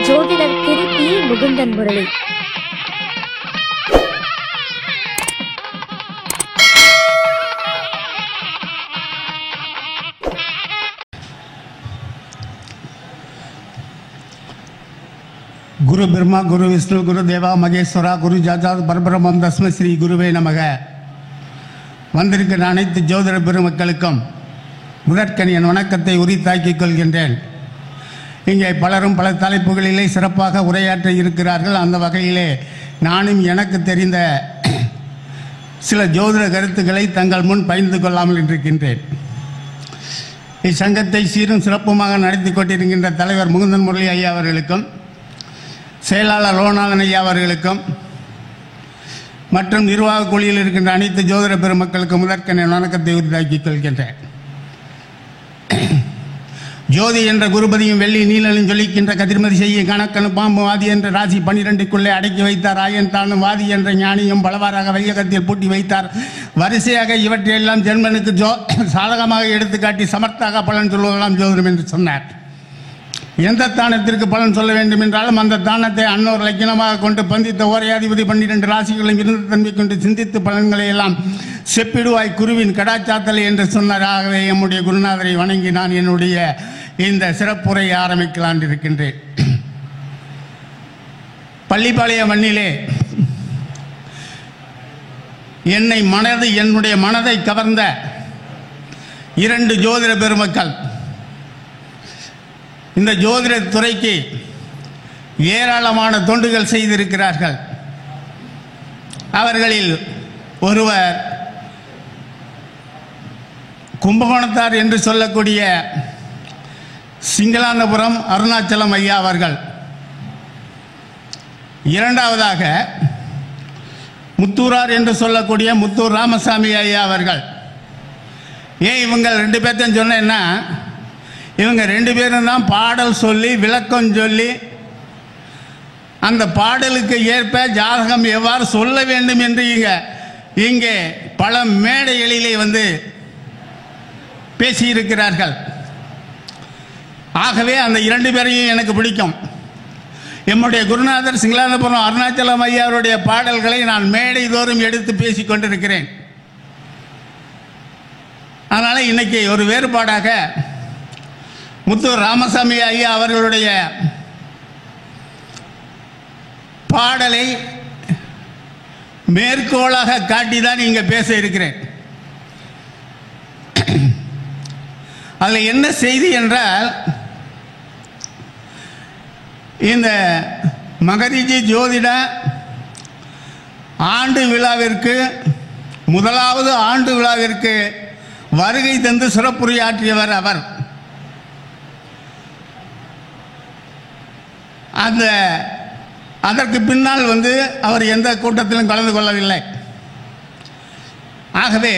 ஜோதிடர் திரு பி. முகுந்தன் முரளி. குரு பிரம்மா குரு விஷ்ணு குரு தேவா மகேஸ்வரா குரு ஜாஜாத் பரபிரமம் தஸ்ம ஸ்ரீ குருவே நமக. வந்திருக்கிற அனைத்து ஜோதிட பெருமக்களுக்கும் முதற்கண் என் வணக்கத்தை உரித்தாக்கிக் கொள்கின்றேன். இங்கே பலரும் பல தலைப்புகளிலே சிறப்பாக உரையாற்ற இருக்கிறார்கள். அந்த வகையிலே நானும் எனக்கு தெரிந்த சில ஜோதிட கருத்துக்களை தங்கள் முன் பகிர்ந்து கொள்ளாமல் இருக்கின்றேன். இச்சங்கத்தை சீரும் சிறப்புமாக நடத்தி கொண்டிருக்கின்ற தலைவர் முகுந்தன் முரளி ஐயா அவர்களுக்கும், செயலாளர் லோகநாதன் ஐயா அவர்களுக்கும் மற்றும் நிர்வாக குழுவில் இருக்கின்ற அனைத்து ஜோதிட பெருமக்களுக்கு முதற்கண் வணக்கத்தை உரித்தாக்கிக் கொள்கின்றேன். ஜோதி என்ற குருபதியும் வெள்ளி நீலனும் ஜொலிக்கின்ற கதிர்மதி செய்ய கணக்கனு பாம்பு வாதி என்ற ராசி 12க்குள்ளே அடக்கி வைத்தார். ஆயன் தானும் வாதி என்ற ஞானியும் பலவாறாக வையகத்தில் பூட்டி வைத்தார். வரிசையாக இவற்றையெல்லாம் ஜென்மனுக்கு சாதகமாக எடுத்துக்காட்டி சமர்த்தாக பலன் சொல்வதெல்லாம் ஜோதிடம் என்று சொன்னார். எந்த தானத்திற்கு பலன் சொல்ல வேண்டும் என்றாலும் அந்த தானத்தை அன்னோர் லக்கினமாக கொண்டு பந்தித்த ஓரையாதிபதி 12 ராசிகளும் இருந்த தன்மை கொண்டு சிந்தித்து பலன்களை எல்லாம் செப்பிடுவாய் குருவின் கடாச்சாத்தலை என்று சொன்னார். ஆகவே எம்முடைய குருநாதரை வணங்கி நான் என்னுடைய இந்த சிறப்புரையை ஆரம்பிக்கலான் இருக்கின்றேன். பள்ளிப்பாளைய மண்ணிலே என்னுடைய மனதை கவர்ந்த 2 ஜோதிட பெருமக்கள் இந்த ஜோதிட துறைக்கு ஏராளமான தொண்டுகள் செய்திருக்கிறார்கள். அவர்களில் ஒருவர் கும்பகோணத்தார் என்று சொல்லக்கூடிய சிங்களானபுரம் அருணாச்சலம் ஐயா அவர்கள். இரண்டாவதாக முத்தூரார் என்று சொல்லக்கூடிய முத்தூர் ராமசாமி ஐயா அவர்கள். ஏன் இவங்க 2 பேர்த்தையும் சொன்னேன்னா, இவங்க 2 பேரும் தான் பாடல் சொல்லி விளக்கம் சொல்லி அந்த பாடலுக்கு ஏற்ப ஜாதகம் எவ்வாறு சொல்ல வேண்டும் என்று இங்கே பல மேடைகளிலே வந்து பேசியிருக்கிறார்கள். ஆகவே அந்த 2 பேரையும் எனக்கு பிடிக்கும். எம்முடைய குருநாதர் சிங்களானபுரம் அருணாச்சலம் ஐயாருடைய பாடல்களை நான் மேடை தோறும் எடுத்து பேசிக் கொண்டிருக்கிறேன். அதனால் இன்னைக்கு ஒரு வேறுபாடாக முத்தூர் ராமசாமி ஐயா அவர்களுடைய பாடலை மேற்கோளாக காட்டிதான் இங்கே பேச இருக்கிறேன். அதில் என்ன செய்தி என்றால், இந்த மகரிஜி ஜோதிட ஆண்டு விழாவிற்கு முதலாவது ஆண்டு விழாவிற்கு வருகை தந்து சிறப்புரையாற்றியவர் அவர். அதற்கு பின்னால் வந்து அவர் எந்த கூட்டத்திலும் கலந்து கொள்ளவில்லை. ஆகவே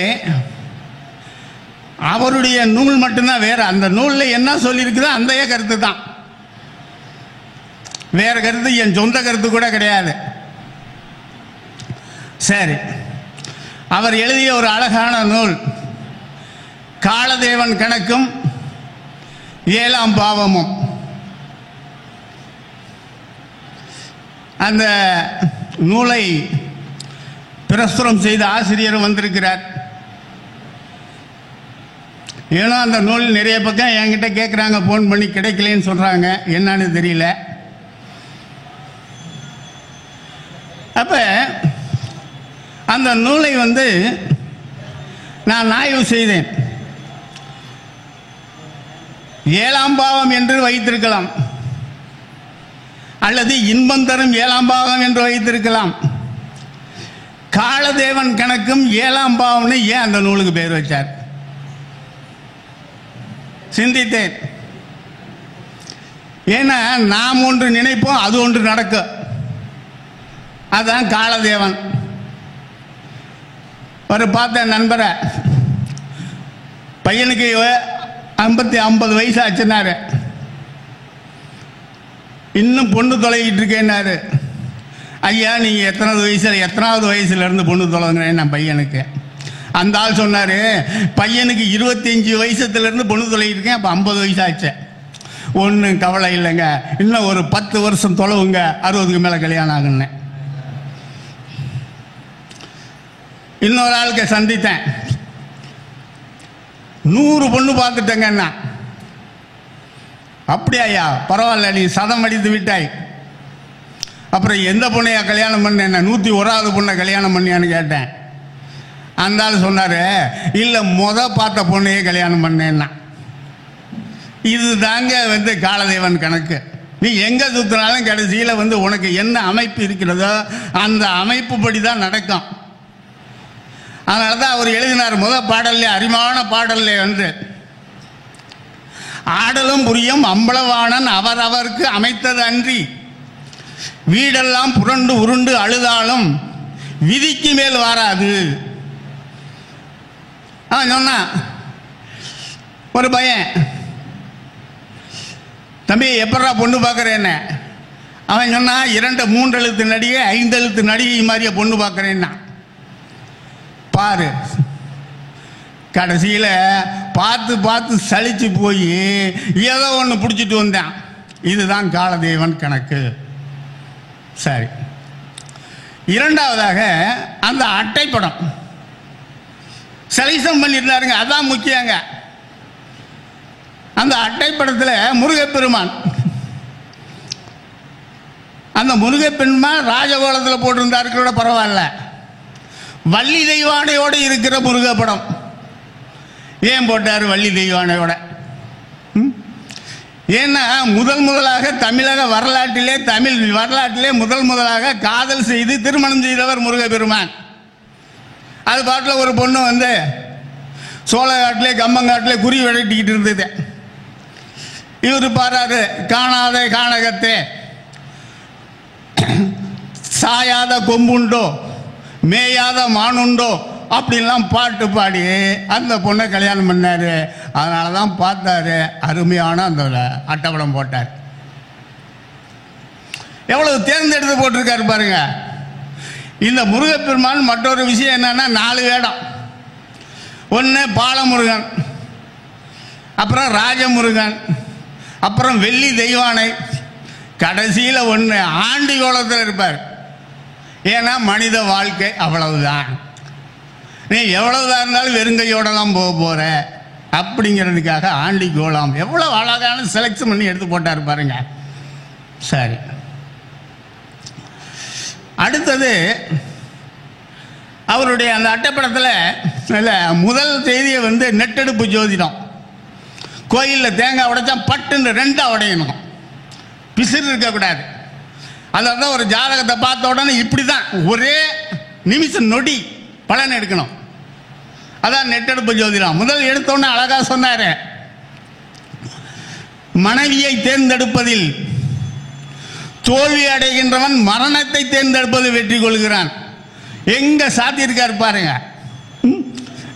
அவருடைய நூல் மட்டும்தான் வேற. அந்த நூலில் என்ன சொல்லியிருக்குதோ அந்த கருத்து தான், வேற கருத்து என் சொந்த கருத்து கூட கிடையாது. சரி, அவர் எழுதிய ஒரு அழகான நூல் காலதேவன் கணக்கும் 7ஆம் பாவமும். அந்த நூலை பிரசுரம் செய்த ஆசிரியர் வந்திருக்கிறார். ஏன்னா அந்த நூல் நிறைய பக்கம் என்கிட்ட கேட்குறாங்க, ஃபோன் பண்ணி கிடைக்கலன்னு சொல்கிறாங்க, என்னன்னு தெரியல. அப்போ அந்த நூலை வந்து நான் ஆய்வு செய்தேன். 7ஆம் பாவம் என்று வைத்திருக்கலாம், அல்லது இன்பம் தரும் 7ஆம் பாவம் என்று வைத்திருக்கலாம். காலதேவன் கணக்கும் 7ஆம் பாவம்னு ஏன் அந்த நூலுக்கு பேர் வச்சார்? சிந்தித்தேன். ஏன்னா நாம் ஒன்று நினைப்போம், அது ஒன்று நடக்கும். அதுதான் காலதேவன். ஒரு பார்த்த நண்பரை, பையனுக்கு 50 வயசு ஆச்சுன்னாரு, இன்னும் பொண்ணு தொலைகிட்டு இருக்கேன்னாரு. ஐயா நீங்கள் எத்தனாவது வயசுலேருந்து பொண்ணு தொலைங்கிறேன் நான் பையனுக்கு. அந்த ஆள் சொன்னார், பையனுக்கு 25 வயசுலேருந்து பொண்ணு தொலைகிட்டு இருக்கேன், அப்போ 50 வயசு ஆச்சு. ஒன்றும் கவலை இல்லைங்க, இன்னும் ஒரு 10 வருஷம் தொலைவுங்க, 60க்கு மேலே கல்யாணம் ஆகுன்னு. இன்னொரு ஆளுக்கு சந்தித்தேன், 100 பொண்ணு பார்த்துட்டேங்கன்னா. அப்படியா, பரவாயில்ல, நீ சதம் அடித்து விட்டாய். அப்புறம் எந்த பொண்ணையா கல்யாணம் பண்ண? 101வது பொண்ணை கல்யாணம் பண்ணியான்னு கேட்டேன். அந்த ஆள் சொன்னார், இல்லை பார்த்த பொண்ணையே கல்யாணம் பண்ணேன்னா. இது தாங்க காலதேவன் கணக்கு. நீ எங்கே சுற்றினாலும் கடைசியில் உனக்கு என்ன அமைப்பு இருக்கிறதோ அந்த அமைப்பு படி தான் நடக்கும். அதனால தான் அவர் எழுதினார் பாடல்ல, அரிமான பாடல்ல ஆடலும் புரியும் அம்பலவாணன் அவரவர்க்கு அமைத்தது அன்றி வீடெல்லாம் புரண்டு உருண்டு அழுதாலும் விதிக்கு மேல் வாராது. அவன் சொன்னா, ஒரு பையன், தம்பி எப்படா பொண்ணு பார்க்குறேன்னு. அவன் சொன்னா, 2 3 எழுத்து நடிகை 5 எழுத்து நடிகை மாதிரியே பொண்ணு பார்க்குறேன்னா. பாரு, கடைசியில் பார்த்து பார்த்து சலிச்சு போய் ஏதோ ஒன்று பிடிச்சிட்டு வந்தான். இதுதான் காலதேவன் கணக்கு. சரி, இரண்டாவதாக அந்த அட்டைப்படம் செலக்ஷன் பண்ணியிருந்தாருங்க, அதான் முக்கியங்க. அந்த அட்டைப்படத்தில் முருகப்பெருமான், அந்த முருகப்பெருமான் ராஜகோலத்தில் போட்டிருந்தாரு கூட பரவாயில்ல, வள்ளி தெய்வானையோடு இருக்கிற முருகப்படம் ஏன் போட்டார்? வள்ளி தெய்வானையோட. ஏன்னா முதலாக தமிழக வரலாற்றிலே, தமிழ் வரலாற்றிலே முதலாக காதல் செய்து திருமணம் செய்தவர் முருகப்பெருமான். அது பாட்டில் ஒரு பொண்ணு சோழகாட்டிலே கம்பங்காட்டிலே குறி விளையாட்டிக்கிட்டு இருந்தது. இவர் பாராரு, காணாத கானகத்தே சாயாத கொம்புண்டோ மேயாத மானுண்டோ அப்படின்லாம் பாட்டு பாடி அந்த பொண்ணை கல்யாணம் பண்ணாரு. அதனால தான் பார்த்தாரு, அருமையான அந்த அட்டப்படம் போட்டார். எவ்வளவு தேர்ந்தெடுத்து போட்டிருக்காரு பாருங்க. இந்த முருகப்பெருமான் மற்றொரு விஷயம் என்னன்னா, 4 வேடம். ஒன்று பாலமுருகன், அப்புறம் ராஜமுருகன், அப்புறம் வெள்ளி தெய்வானை, கடைசியில் ஒன்று ஆண்டி கோலத்தில் இருப்பார். ஏன்னா மனித வாழ்க்கை அவ்வளவுதான், நீ எவ்வளவுதான் இருந்தாலும் வெறுங்கையோட தான் போக போற அப்படிங்கிறதுக்காக ஆண்டி கோலம் எவ்வளவு அழகான செலக்ஷன் பண்ணி எடுத்து போட்டார் பாருங்க. சரி, அடுத்தது அவருடைய அந்த அட்டைப்படத்தில் முதல் செய்தியை நெட்டெடுப்பு ஜோதிடம். கோயிலில் தேங்காய் உடைச்சா பட்டுன்னு 2 உடையணும், பிசிறு இருக்கக்கூடாது. அதாவது ஒரு ஜாதகத்தை பார்த்த உடனே இப்படி தான் ஒரே நிமிஷம் நொடி பலன் எடுக்கணும். அதான் நெட்டெடுப்பு ஜோதிடம். முதல் எடுத்தோன்னே அழகா சொன்னாரு, மனைவியை தேர்ந்தெடுப்பதில் தோல்வி அடைகின்றவன் மரணத்தை தேர்ந்தெடுப்பது வெற்றி கொள்கிறான். எங்க சாத்தியிருக்காரு பாருங்க.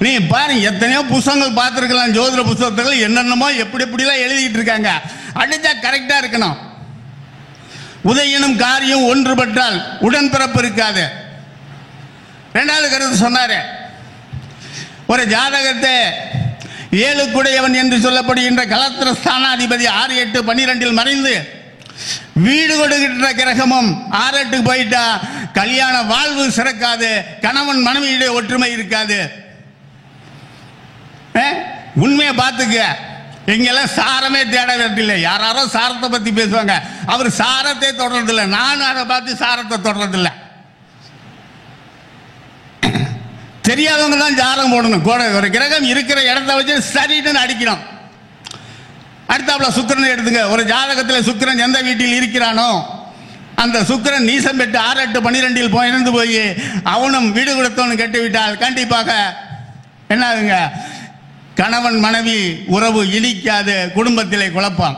நீ பாருங்க, எத்தனையோ புத்தகங்கள் பார்த்துருக்கலாம், ஜோதிட புத்தகங்கள் என்னென்னமோ எப்படி எப்படிலாம் எழுதிட்டு இருக்காங்க. அடிச்சா கரெக்டா இருக்கணும். உதயனும் காரியம் ஒன்றுபட்டால் உடன்பிறப்பு இருக்காது. 2வது கருத்து சொன்னாரு, ஒரு ஜாதகத்தை 7 குடையவன் என்று சொல்லப்படுகின்ற கலத்திர ஸ்தானாதிபதி 6, 8, 12 மறைந்து வீடு கொடுக்கின்ற கிரகமும் 6, 8 போயிட்டா கல்யாண வாழ்வு சிறக்காது, கணவன் மனைவியுடைய ஒற்றுமை இருக்காது. உண்மையை பார்த்துக்க, எங்கெல்லாம் சாரமே தேட வேண்டியில்லை. யாரோ சாரத்தை பத்தி பேசுவாங்க, அவர் சாரத்தை தொடர்றதில்லை. நானும் அதை பார்த்து சாரத்தை தொடர்றதில்லை. தெரியாதவங்க தான் ஜாதகம் போடணும். ஒரு கிரகம் இருக்கிற இடத்த வச்சு சரின்னு அடிக்கணும். அடுத்தாப்புல சுக்கிரனை எடுத்துங்க. ஒரு ஜாதகத்தில் சுக்கிரன் எந்த வீட்டில் இருக்கிறானோ அந்த சுக்கிரன் நீசம் பெற்று 6, 8, 12 போயிருந்து போய் அவனும் வீடு கொடுத்தவனு கட்டிவிட்டால் கண்டிப்பாக என்ன ஆகுங்க, கணவன் மனைவி உறவு இனிக்காது, குடும்பத்திலே குழப்பம்.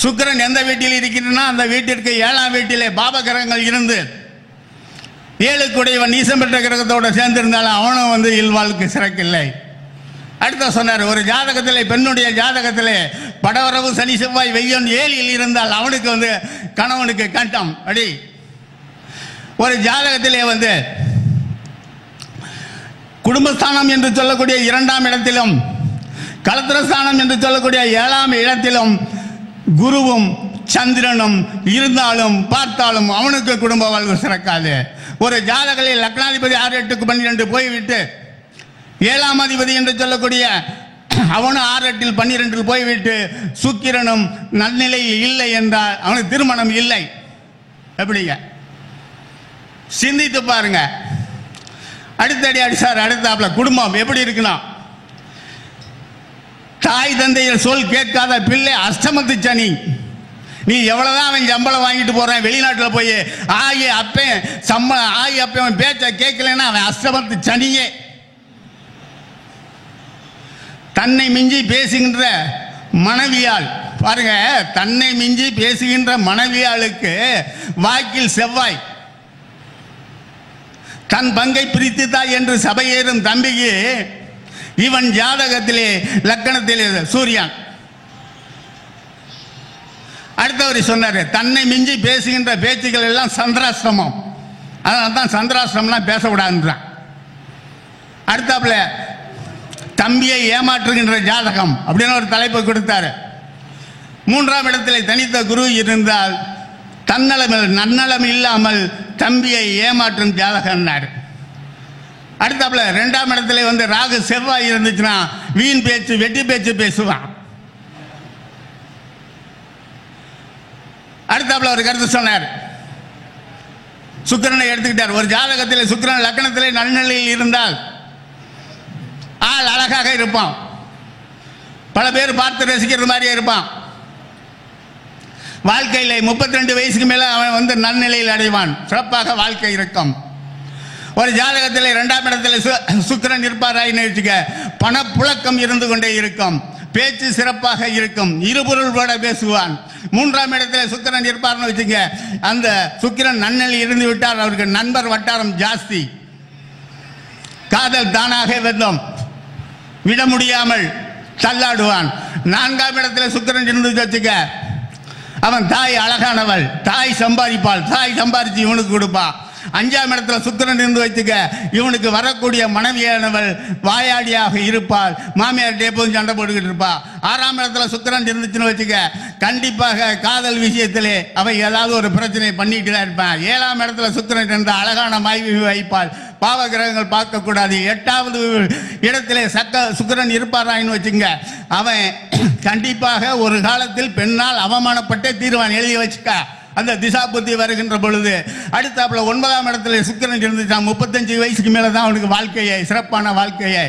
சுக்கிரன் எந்த வீட்டில் இருக்கின்றனா அந்த வீட்டிற்கு 7ஆம் வீட்டிலே பாப கிரகங்கள் இருந்து 7 குடையவன் நீசம் பெற்ற கிரகத்தோடு சேர்ந்திருந்தாலும் அவனும் இல்வாழ்க்கை சிறக்கில்லை. அடுத்த சொன்னார், ஒரு ஜாதகத்திலே பெண்ணுடைய ஜாதகத்திலே படவரவு சனி செவ்வாய் வெய்யன் 7இல் இருந்தால் அவனுக்கு கணவனுக்கு கண்டம் அடி. ஒரு ஜாதகத்திலே குடும்பஸ்தானம் என்று சொல்லக்கூடிய 2ஆம் இடத்திலும் கலத்திரஸ்தானம் என்று சொல்லக்கூடிய 7ஆம் இடத்திலும் குருவும் சந்திரனும் இருந்தாலும் பார்த்தாலும் அவனுக்கு குடும்ப வாழ்வு சிறக்காது. ஒரு ஜாதகத்தில் லக்னாதிபதி 6, 8, 12 போய்விட்டு 7ஆம் அதிபதி என்று சொல்லக்கூடிய அவனும் 6, 8, 12 போய்விட்டு சுக்கிரனும் நன்னிலையில் இல்லை என்றால் அவனுக்கு திருமணம் இல்லை. எப்படிங்க சிந்தித்து பாருங்க. அடுத்தடி அடிசார் அடுத்தாப்புல குடும்பம் எப்படி இருக்கணும்? தாய் தந்தையர் சொல் கேட்காத பிள்ளை அஷ்டமத்து சனி. நீ எவ்வளவுதான் அவன் சம்பளம் வாங்கிட்டு போறான் வெளிநாட்டில் போய் ஆகி அப்பன் சம்பளம் ஆகி அப்பன் பேச்ச கேட்கலன்னா அவன் அஷ்டமத்து சனியே. தன்னை மிஞ்சி பேசுகின்ற மனைவியால் பாருங்க, தன்னை மிஞ்சி பேசுகின்ற மனைவியாளுக்கு வாக்கில் செவ்வாய், தன் பங்கை பிரித்துத்தாய் என்று சபையேறும் தம்பிக்கு இவன் ஜாதகத்திலே லக்கணத்திலே சூரியன். அடுத்தவர் சொன்னார், தன்னை மிஞ்சி பேசுகின்ற பேச்சுக்கள் எல்லாம் சந்திராசிரமம், அதனால தான் சந்திராசிரமம்லாம் பேசக்கூடாதுன்றான். அடுத்தாப்புல தம்பியை ஏமாற்றுகின்ற ஜாதகம் அப்படின்னு ஒரு தலைப்பை கொடுத்தாரு. 3ஆம் இடத்திலே தனித்த குரு இருந்தால் நன்னலம் இல்லாமல் தம்பியை ஏமாற்றும் ஜாதகம். அடுத்தாப்புல 2ஆம் இடத்துல வந்து ராகு செவ்வாய் இருந்துச்சுன்னா வீண் பேச்சு வெட்டி பேச்சு பேசுவான். அடுத்தாப்புல ஒரு கருத்து சொன்னார், சுக்கிரனை எடுத்துக்கிட்டார். ஒரு ஜாதகத்தில் சுக்கிரன் லக்னத்திலே நல்நிலையில் இருந்தால் ஆள் அழகாக இருப்பான், பல பேர் பார்த்து ரசிக்கிறது மாதிரியே இருப்பான். வாழ்க்கையில் 32 வயசுக்கு மேல அவன் வந்து நன்னிலையில் அடைவான், சிறப்பாக வாழ்க்கை இருக்கும். ஒரு ஜாதகத்தில் 2ஆம் இடத்துல சுக்கிரன் இருப்பாராயின்னு வச்சுக்க, பணப்புழக்கம் இருந்து கொண்டே இருக்கும், பேச்சு சிறப்பாக இருக்கும், இருபொருள் கூட பேசுவான். 3ஆம் இடத்துல சுக்கிரன் இருப்பார்னு வச்சுக்க, அந்த சுக்கிரன் நன்னிலையில் இருந்து விட்டால் அவருக்கு நண்பர் வட்டாரம் ஜாஸ்தி, காதல் தானாக வெல்லும், விட முடியாமல் தள்ளாடுவான். 4ஆம் இடத்துல சுக்கிரன் இருந்து வச்சுக்க, அவன் தாய் அழகானவள், தாய் சம்பாதிப்பாள், தாய் சம்பாதிச்சு இவனுக்கு கொடுப்பா. 5ஆம் இடத்துல சுக்கிரன் இருந்து வச்சுக்க, இவனுக்கு வரக்கூடிய மனைவியானவள் வாயாடியாக இருப்பாள், மாமியார் எப்போதும் சண்டை போட்டுக்கிட்டு இருப்பா. 6ஆம் இடத்துல சுக்கிரன் இருந்துச்சுன்னு வச்சுக்க, கண்டிப்பாக காதல் விஷயத்திலே அவை ஏதாவது ஒரு பிரச்சனை பண்ணிட்டு தான் இருப்பான். 7ஆம் இடத்துல சுக்கிரன் இருந்த அழகான மனைவி வைப்பாள், பாவ கிரகங்கள் பார்க்கக்கூடாது. 8வது இடத்திலே சுக்கிரன் இருப்பாரான்னு வச்சுங்க, அவன் கண்டிப்பாக ஒரு காலத்தில் பெண்ணால் அவமானப்பட்டே தீர்வான், எழுதி வச்சுக்க அந்த திசா புத்தி வருகின்ற பொழுது. அடுத்தாப்புல 9ஆம் இடத்துல சுக்கிரன் இருந்துச்சான், 35 வயசுக்கு மேல தான் அவனுக்கு வாழ்க்கையை, சிறப்பான வாழ்க்கையை.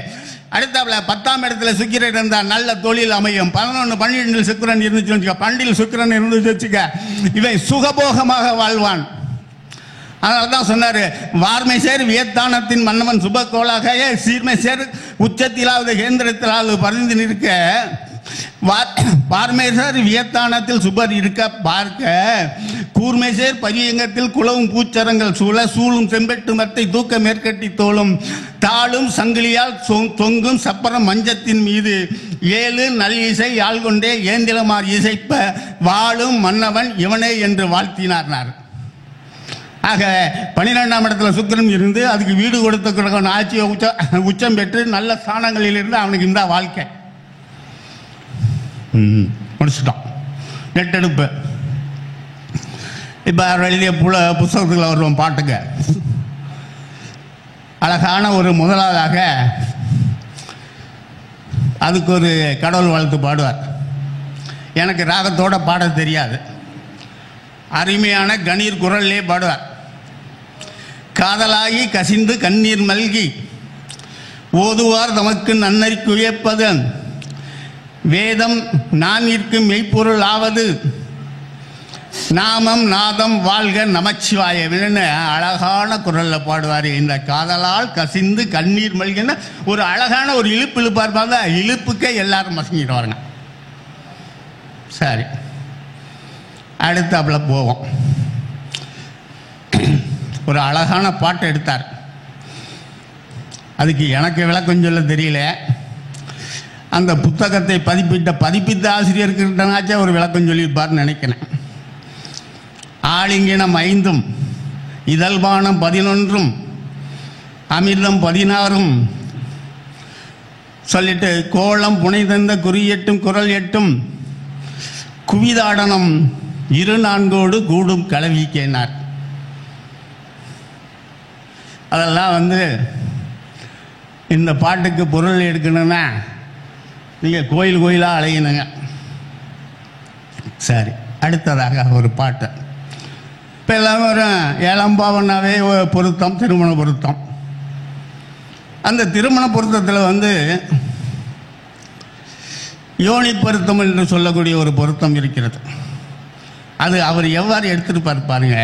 அடுத்தாப்புல 10ஆம் இடத்துல சுக்கிரன் இருந்தால் நல்ல தொழில் அமையும். 11, 12 சுக்கிரன் இருந்துச்சு வச்சுக்க, 12 சுக்கிரன் இருந்துச்சு வச்சுக்க, இவன் சுகபோகமாக வாழ்வான். அதனால தான் சொன்னாரு, வார்மை சேர் வியத்தானத்தின் மன்னவன் சுபகோளாக சீர்மை சேர் உச்சத்திலாவது கேந்திரத்திலாவது பறிந்து நிற்க, பார்மேசர் வியத்தானத்தில் சுபர் இருக்க பார்க்க, கூர்மேசேர் பரியங்கத்தில் குளவும் பூச்சரங்கள் சூழ சூழும் செம்பெட்டு மத்தை தூக்க மேற்கட்டி தோளும் தாளும் சங்கிலியால் தொங்கும் சப்பரம் மஞ்சத்தின் மீது 7 நல் இசை யாழ் கொண்டே ஏந்திரமார் இசைப்ப வாழும் மன்னவன் இவனே என்று வாழ்த்தினார். ஆக 12ஆம் இடத்துல சுக்கிரன் இருந்து அதுக்கு வீடு கொடுத்த ஆட்சியை உச்சம் பெற்று நல்ல ஸ்தானங்களில் இருந்து அவனுக்கு இந்த வாழ்க்கை முடிச்சுட்டான். நெட்டெடுப்பு இப்போ எழுதிய புத்தகத்தில் வருவோம் பாட்டுங்க. அழகான ஒரு முதலாவதாக அதுக்கு ஒரு கடவுள் வாழ்த்து பாடுவார். எனக்கு ராகத்தோட பாட தெரியாது, அருமையான கணீர் குரல்லே பாடுவார். காதலாகி கசிந்து கண்ணீர் மல்கி ஓதுவார் தமக்கு நன்னறி குயப்பதன் வேதம் நான் இருக்கும் மெய்ப்பொருள் ஆவது நாமம் நாதம் வாழ்க நமச்சிவாயன்னு அழகான குரல்ல பாடுவார். இந்த காதலால் கசிந்து கண்ணீர் மல்கின ஒரு அழகான ஒரு இழுப்பு இழுப்பார், இழுப்புக்கே எல்லாரும் மசங்கிடுவாருங்க. சரி, அடுத்தாப்புல போவோம். ஒரு அழகான பாட்டை எடுத்தார். அதுக்கு எனக்கு விளக்கம் சொல்ல தெரியல. அந்த புத்தகத்தை பதிப்பித்த ஆசிரியர்கிட்டனாச்சே ஒரு விளக்கம் சொல்லியிருப்பார்னு நினைக்கிறேன். ஆளிங்கினம் 5 இதழ்பானம் 11 அமிர்தம் 16 சொல்லிட்டு கோலம் புனை தந்த குறி 8 குரல் 8 குவிதாடனம் இரு நான்கோடு கூடும் கலவிக்கேனார். அதெல்லாம் இந்த பாட்டுக்கு பொருள் எடுக்கணும்னா நீங்கள் கோயில் கோயிலாக அலையணுங்க. சரி, அடுத்ததாக ஒரு பாட்டு. இப்போ எல்லாமே ஒரு ஏழம்பாவனாவே பொருத்தம், திருமண பொருத்தம். அந்த திருமண பொருத்தத்தில் யோனி பொருத்தம் என்று சொல்லக்கூடிய ஒரு பொருத்தம் இருக்கிறது. அது அவர் எவ்வாறு எடுத்துட்டு பாருங்க.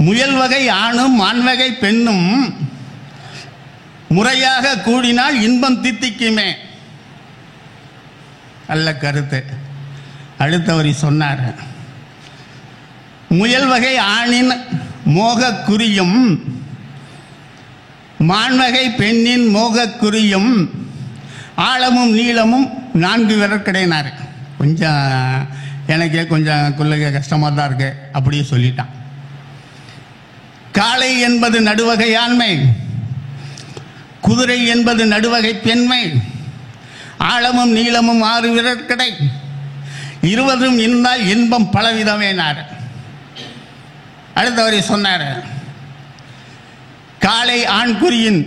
முயல் வகை ஆணும் மான்வகை பெண்ணும் முறையாக கூடினால் இன்பம் தித்திக்குமே. நல்ல கருத்து. அடுத்தவரி சொன்னார், முயல் வகை ஆணின் மோக குறியும் மான்வகை பெண்ணின் மோக குறியும் ஆழமும் நீளமும் 4 விரற்கடையினார். கொஞ்சம் எனக்கே கொஞ்சம் கொள்ளைய கஷ்டமாக தான் இருக்கு. அப்படியே சொல்லிட்டான். காளை என்பது நடுவகை ஆண்மை, குதிரை என்பது நடுவகை பெண்மை, ஆழமும் நீளமும் 6 விரற்கடை, 20 இருந்தால் இன்பம் பலவிதமேனார். அடுத்தவரை சொன்னார், காளை ஆண்குறியின்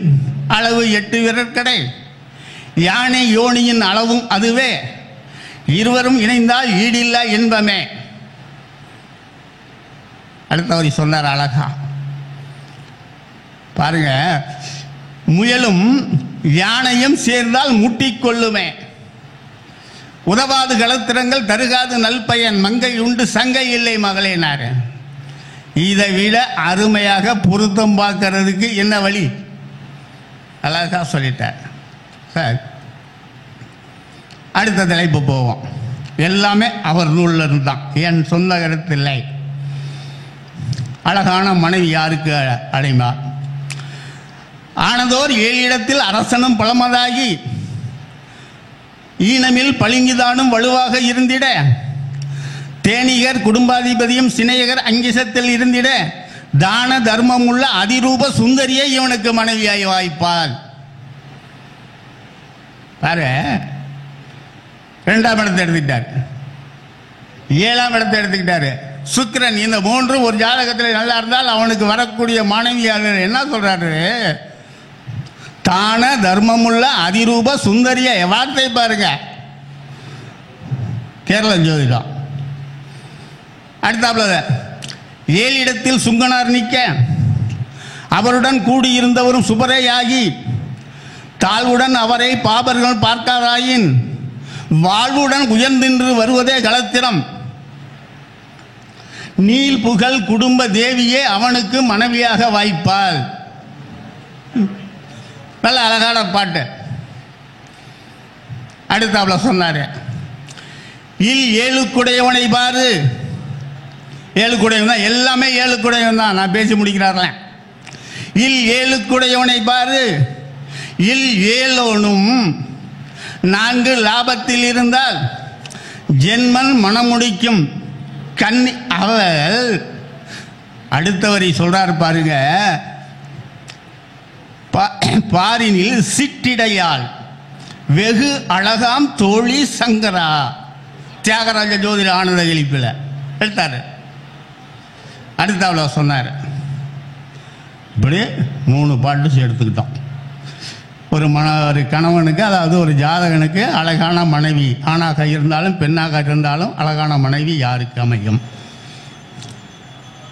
அளவு 8 விரற்கடை, யானை யோனியின் அளவும் அதுவே, 20 இணைந்தால் ஈடில்லா இன்பமே. அடுத்தவரை சொன்னார் அழகா. பாருங்க, முயலும் யானையும் சேர்ந்தால் முட்டிக்கொள்ளுமே, உதவாது களத்திரங்கள் தருகாது நல்பயன், மங்கை உண்டு சங்கை இல்லை மகளேனாரு. இதை விட அருமையாக பொருத்தம் பார்க்கறதுக்கு என்ன வழி? அழகா சொல்லிட்டார். சார், அடுத்த தலைப்பு போவோம். எல்லாமே அவர் நூலில் இருந்தான், என் சொந்த கருத்தில்லை. அழகான மனைவி யாருக்கு அடைமா? ஆனதோர் 7 இடத்தில் அரசனும் பழமதாகி ஈனமில் பளிங்குதானும் வலுவாக இருந்திட, தேனிகர் குடும்பாதிபதியும் சினையகர் அங்கிசத்தில் இருந்திட, தான தர்மம் உள்ள அதிரூப சுந்தரியை இவனுக்கு மனைவியாய் வாய்ப்பாள். பாரு, 2ஆம் இடத்தை எடுத்துக்கிட்டார், 7ஆம் இடத்தை எடுத்துக்கிட்டாரு. சுக்கிரன். இந்த 3 ஒரு ஜாதகத்தில் நல்லா இருந்தால் அவனுக்கு வரக்கூடிய மனைவியாளர் என்ன சொல்றாரு? தான தர்மமுள்ள அதிரூப சுந்தரிய. வார்த்தை பாருங்க, கேரள ஜோதிடம். அடுத்தாப்புல 7 இடத்தில் சுங்கனார் நிற்க, அவருடன் கூடியிருந்தவரும் சுபரேயாகி, தாழ்வுடன் அவரை பாபர்கள் பார்க்காராயின் வாழ்வுடன் உயர்ந்தின்று வருவதே களத்திரம், நீல் புகழ் குடும்ப தேவியே அவனுக்கு மனைவியாக வாய்ப்பாள். நல்ல அழகான பாட்டு. அடுத்தாப்புல சொன்னாரு, இல் 7 குடையவனை பாரு. 7 குடையவன் தான், எல்லாமே 7 குடையவன் தான். நான் பேசி முடிக்கிறார்ல. இல் 7 குடையவனை பாரு, இல் 7னும் 4 லாபத்தில் இருந்தால் ஜென்மன் மனமுடிக்கும் கண்ணி அவள். அடுத்தவரை சொல்றாரு பாருங்க, பாரினில் சிற்றிடையாள் வெகு அழகாம் தோழி சங்கரா. தியாகராஜ ஜோதிட ஆனந்த கழிப்பில் எடுத்தாரு. அடுத்தாவில் சொன்னார். இப்படி 3 பாட்டு எடுத்துக்கிட்டோம். ஒரு கணவனுக்கு, அதாவது ஒரு ஜாதகனுக்கு அழகான மனைவி, ஆணாக இருந்தாலும் பெண்ணாக இருந்தாலும் அழகான மனைவி யாருக்கு அமையும்?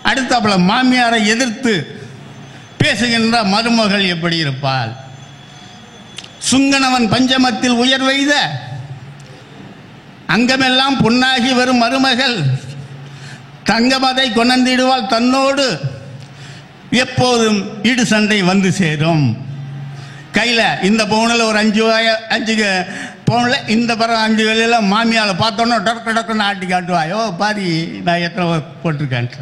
அடுத்தாப்புல மாமியாரை எதிர்த்து பேசுகின்ற மருமகள் எப்படி இருப்பாள்? சுங்கனவன் பஞ்சமத்தில் உயர்வெய்த அங்கமெல்லாம் பொன்னாகி வரும் மருமகள் தங்கமதை கொணர்ந்திடுவாள் தன்னோடு, எப்போதும் இடு சண்டை வந்து சேரும். கையில் இந்த பவுனில் ஒரு 5 பவுனில் இந்த பரம் 5 வேலையில் மாமியால் பார்த்தோன்னா டொக்கு டக்குன்னு ஆட்டி காட்டுவாயோ பாரி நான் எத்தனை போட்டிருக்கேன்.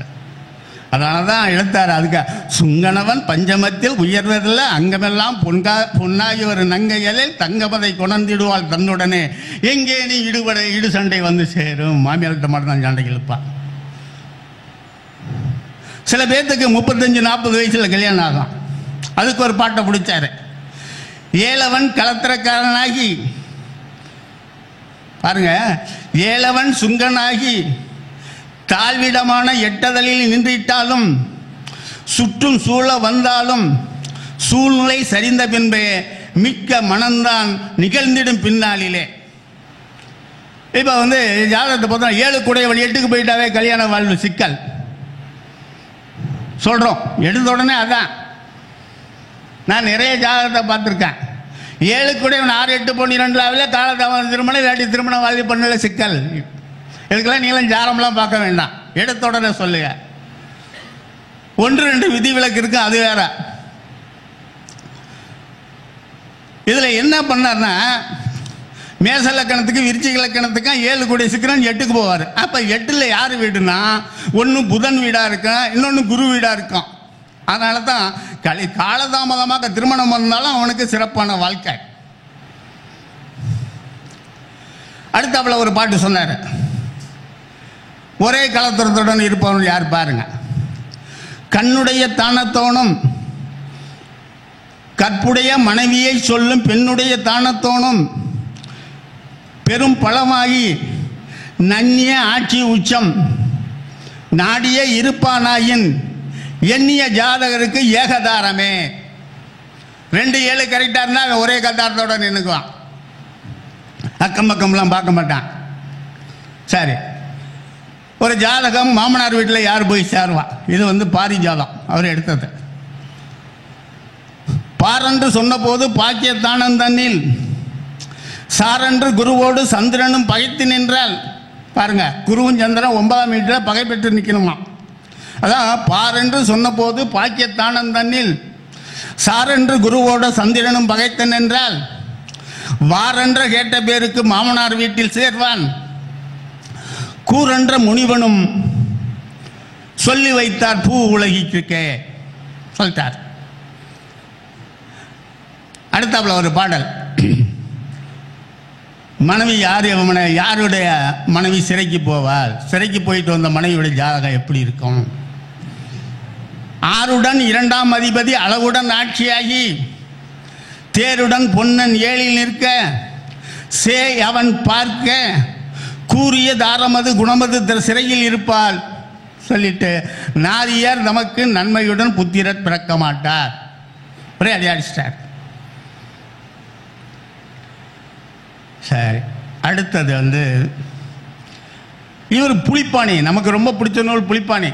அதனால தான் எழுத்தார் அதுக்கு, சுங்கனவன் பஞ்சமத்தில் உயர்வதில் அங்கமெல்லாம் பொன்னாகி ஒரு நங்கைகளில் தங்கமதை கொணர்ந்திடுவாள் தன்னுடனே, எங்கே நீ இடு சண்டை வந்து சேரும். மாமியார்கிட்ட மட்டும் தான் சண்டைக்கு இழுப்பான். சில பேர்த்துக்கு 35-40 வயசில் கல்யாணம் ஆகும். அதுக்கு ஒரு பாட்டை பிடிச்சாரு. ஏலவன் கலத்திரக்காரனாகி பாருங்க, ஏலவன் சுங்கனாகி தாழ்விடமான எட்டதலில் நின்றிட்டாலும் சுற்றும் சூழ வந்தாலும் சூழ்நிலை சரிந்த பின்பே மிக்க மனம்தான் நிகழ்ந்திடும் பின்னாளிலே. இப்போ ஜாதகத்தை பார்த்தா 7 குடையவன் 8க்கு போயிட்டாவே கல்யாண வாழ்வு சிக்கல் சொல்கிறோம். எடுத்த உடனே அதான். நான் நிறைய ஜாதகத்தை பார்த்துருக்கேன். 7 குடையவன் 6, 8, 12 காலதாமதம் திருமணம் இல்லாட்டி திருமண வாழ்வு பண்ணல சிக்கல். இதுக்கெல்லாம் நீங்களும் ஜாரம்லாம் பார்க்க வேண்டாம், எடுத்த உடனே சொல்லுங்க. 1, 2 விதிவிலக்கு இருக்கு, அது வேற. இதில் என்ன பண்ணார்னா, மேச லக்கணத்துக்கு விருச்சிக லக்கணத்துக்கும் 7 கூடிய சிக்கரன் 8க்கு போவார். அப்போ 8ல் யார் வீடுனா, ஒன்று புதன் வீடாக இருக்கும், இன்னொன்று குரு வீடாக இருக்கும். அதனால தான் காலதாமதமாக திருமணம் பண்ணாலும் அவனுக்கு சிறப்பான வாழ்க்கை. அடுத்தாப்புல ஒரு பாட்டு சொன்னார், ஒரே கலத்திரத்துடன் இருப்பவன் யார் பாருங்க. கண்ணுடைய தானத்தோனும் கற்புடைய மனைவியை சொல்லும் பெண்ணுடைய தானத்தோனும் பெரும் பழமாகி நன்னிய ஆட்சி உச்சம் நாடிய இருப்பானாயின் எண்ணிய ஜாதகருக்கு ஏகதாரமே. 2, 7 கரெக்டாக இருந்தால் ஒரே கதாரத்தோட நின்றுக்குவான், அக்கம் பக்கம்லாம் பார்க்க மாட்டான். சரி, ஒரு ஜாதகம் மாமனார் வீட்டில் யார் போய் சேருவா? இது பாரிஜாதம் அவர் எடுத்தது. பாரன்று சொன்ன போது பாக்கியத்தானம் தன்னில் சாரன்று குருவோடு சந்திரனும் பகைத்து நின்றால், பாருங்க, குருவும் சந்திரன் 9ஆம் வீட்டில் பகை பெற்று நிற்கணுமா. அதான் பாரன்று சொன்ன போது பாக்கியத்தானம் தன்னில் சாரன்று குருவோடு சந்திரனும் பகைத்து நின்றால் வாரன்ற கேட்ட பேருக்கு மாமனார் வீட்டில் சேர்வான் கூரன்ற முனிவனும் சொல்லி வைத்தார் பூ உலகிற்கே சொல்லிட்டார். அடுத்தாப்புல ஒரு பாடல், மனைவி யாருடைய மனைவி சிறைக்கு போவாள், சிறைக்கு போயிட்டு வந்த மனைவியுடைய ஜாதகம் எப்படி இருக்கும்? 6உடன் 2ஆம் அதிபதி அளவுடன் ஆட்சியாகி தேருடன் பொன்னன் 7இல் நிற்க சே அவன் பார்க்க கூறிய தாரமது குணமது சிறையில் இருப்பாள் சொல்லிட்டு நாரியர் நமக்கு நன்மையுடன் புத்திரர் பிறக்க மாட்டார். ஒரே அடிச்சிட்டார். சரி, அடுத்தது இவர் புலிப்பாணி. நமக்கு ரொம்ப பிடிச்ச நூல் புலிப்பாணி.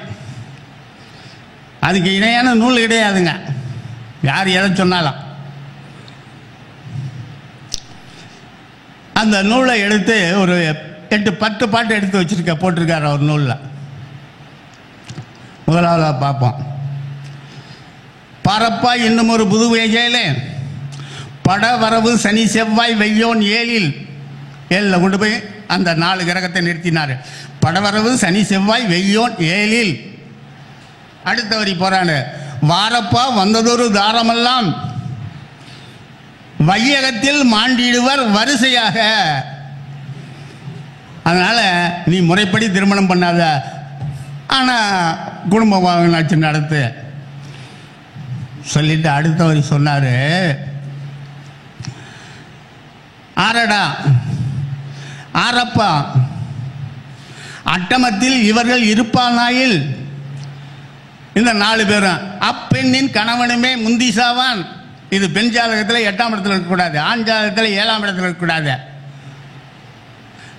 அதுக்கு இணையான நூல் கிடையாதுங்க, யார் எதை சொன்னாலும். அந்த நூலை எடுத்து ஒரு 8, 10 பாட்டு எடுத்து வச்சிருக்க போட்டிருக்காரு அவர் நூலில். முதலாவது பார்ப்போம். பரப்பா இன்னும் ஒரு புது வேகையிலே படவரவு சனி செவ்வாய் வெய்யோன் 7இல் கொண்டு போய் அந்த 4 கிரகத்தை நிறுத்தினார். படவரவு சனி செவ்வாய் வெய்யோன் 7இல். அடுத்த வரி போறாரு, வாரப்பா வந்ததொரு தாரமெல்லாம் வையகத்தில் மாண்டிடுவர் வரிசையாக. அதனால நீ முறைப்படி திருமணம் பண்ணாத, ஆனால் குடும்ப வாழ்க்கை நடத்து சொல்லிட்டு அடுத்த வரி சொன்னாரு, ஆரடா ஆரப்பா அட்டமத்தில் இவர்கள் இருப்பானாயில் இந்த 4 பேரும் அப்பெண்ணின் கணவனுமே முந்திசாவான். இது பெண் ஜாதகத்தில் 8ஆம் இடத்துல இருக்கக்கூடாது, ஆண் ஜாதகத்தில் 7ஆம் இடத்துல இருக்கக்கூடாது.